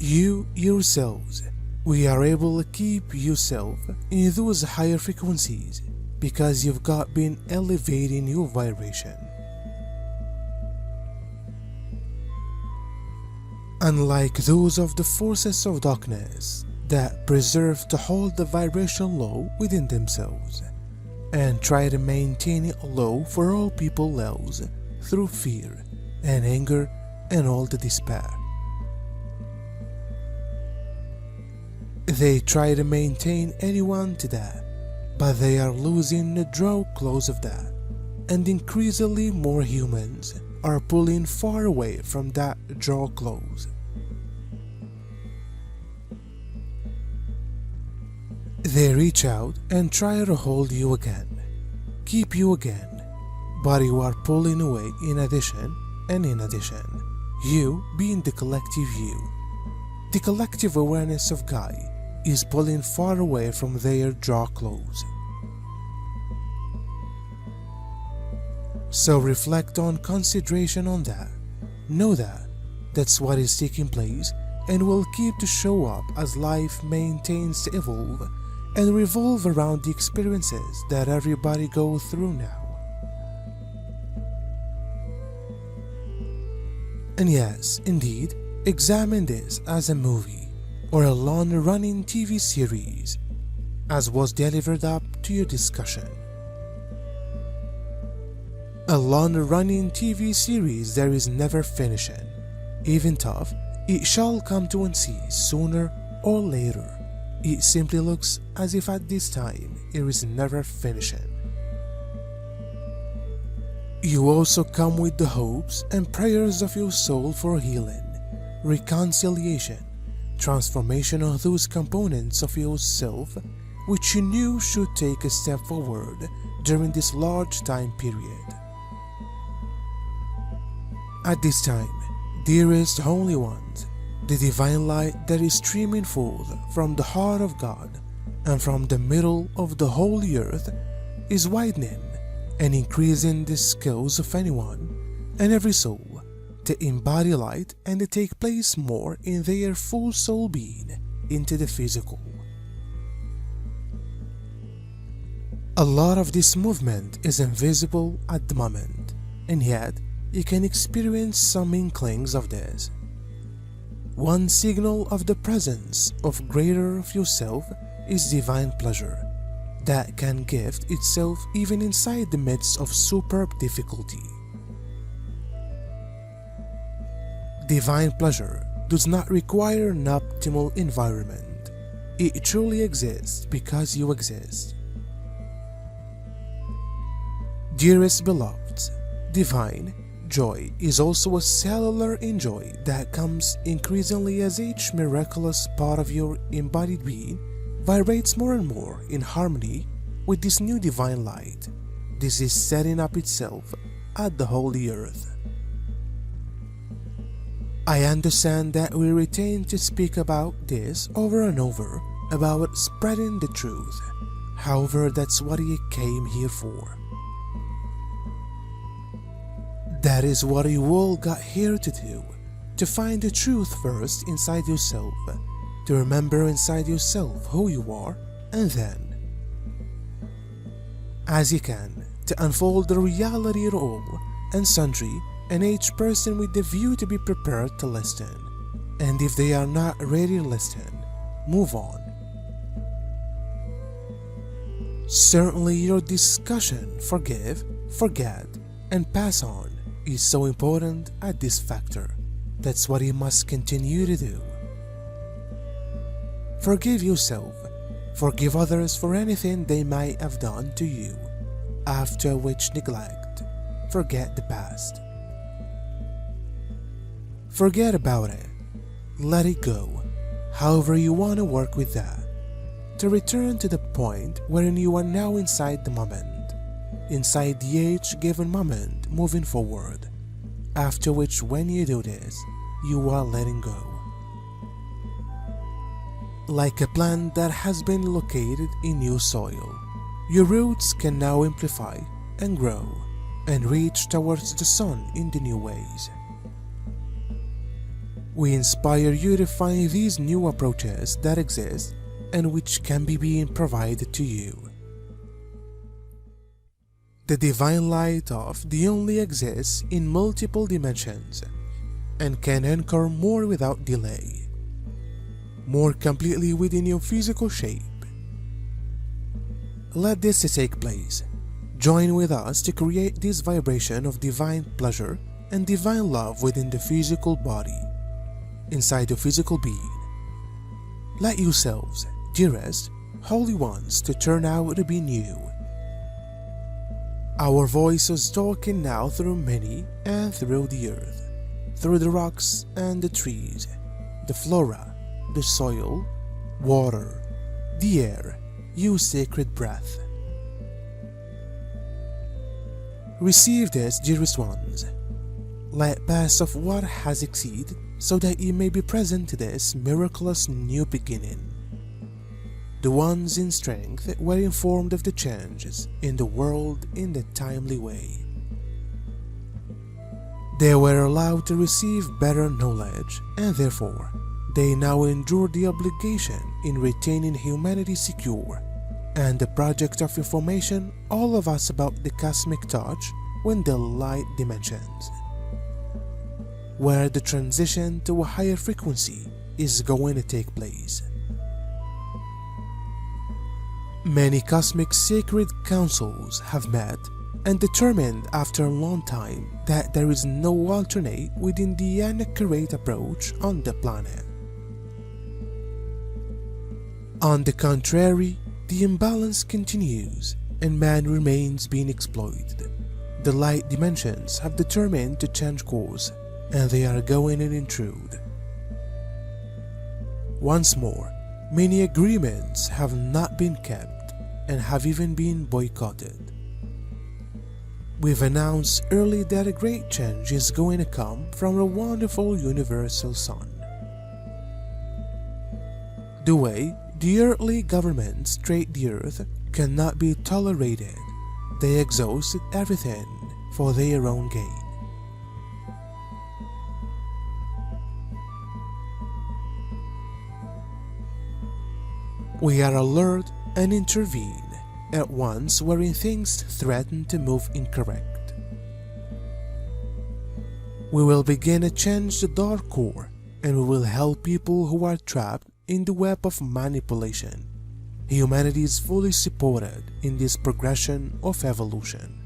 You yourselves, we are able to keep yourself in those higher frequencies because you've got been elevating your vibration. Unlike those of the forces of darkness that preserve to hold the vibration low within themselves and try to maintain it low for all people else through fear and anger and all the despair. They try to maintain anyone to that, but they are losing the draw close of that, and increasingly more humans are pulling far away from that draw close. They reach out and try to hold you again, keep you again, but you are pulling away in addition and in addition, you being the collective you. The collective awareness of Guy is pulling far away from their draw close. So reflect on concentration on that. Know that that's what is taking place and will keep to show up as life maintains to evolve and revolve around the experiences that everybody goes through now. And yes, indeed, examine this as a movie or a long-running TV series, as was delivered up to your discussion. A long-running TV series there is never finishing. Even tough, it shall come to an cease sooner or later. It simply looks as if at this time it is never finishing. You also come with the hopes and prayers of your soul for healing, reconciliation, transformation of those components of yourself which you knew should take a step forward during this large time period. At this time, dearest Holy Ones, the divine light that is streaming forth from the heart of God and from the middle of the holy earth is widening and increasing the skills of anyone and every soul to embody light and to take place more in their full soul being into the physical. A lot of this movement is invisible at the moment, and yet you can experience some inklings of this. One signal of the presence of greater of yourself is divine pleasure that can gift itself even inside the midst of superb difficulty. Divine pleasure does not require an optimal environment. It truly exists because you exist. Dearest beloveds, divine joy is also a cellular enjoy that comes increasingly as each miraculous part of your embodied being vibrates more and more in harmony with this new divine light. This is setting up itself at the holy earth. I understand that we retain to speak about this over and over, about spreading the truth. However, that's what you came here for. That is what you all got here to do, to find the truth first inside yourself, to remember inside yourself who you are, and then, as you can, to unfold the reality of all and sundry, and each person with the view to be prepared to listen, and if they are not ready to listen, move on. Certainly your discussion, forgive, forget, and pass on is so important at this factor. That's what you must continue to do. Forgive yourself, forgive others for anything they might have done to you, after which neglect, forget the past. Forget about it, let it go, however you want to work with that, to return to the point wherein you are now inside the moment, inside the each given moment moving forward, after which when you do this, you are letting go. Like a plant that has been located in new soil, your roots can now amplify and grow and reach towards the sun in the new ways. We inspire you to find these new approaches that exist and which can be being provided to you. The divine light of the only exists in multiple dimensions and can anchor more without delay, more completely within your physical shape. Let this take place. Join with us to create this vibration of divine pleasure and divine love within the physical body, inside the physical being. Let yourselves, dearest, holy ones, to turn out to be new. Our voice is talking now through many and through the earth, through the rocks and the trees, the flora, the soil, water, the air, you sacred breath. Receive this, dearest ones. Let pass of what has exceeded, so that you may be present to this miraculous new beginning. The ones in strength were informed of the changes in the world in the timely way. They were allowed to receive better knowledge, and therefore they now endure the obligation in retaining humanity secure, and the project of information all of us about the cosmic touch when the light dimensions, where the transition to a higher frequency is going to take place. Many cosmic sacred councils have met and determined after a long time that there is no alternate within the inaccurate approach on the planet. On the contrary, the imbalance continues and man remains being exploited. The light dimensions have determined to change course, and they are going to intrude. Once more, many agreements have not been kept and have even been boycotted. We've announced early that a great change is going to come from a wonderful universal sun. The way the earthly governments treat the earth cannot be tolerated. They exhaust everything for their own gain. We are alert and intervene at once wherein things threaten to move incorrect. We will begin to change the dark core, and we will help people who are trapped in the web of manipulation. Humanity is fully supported in this progression of evolution.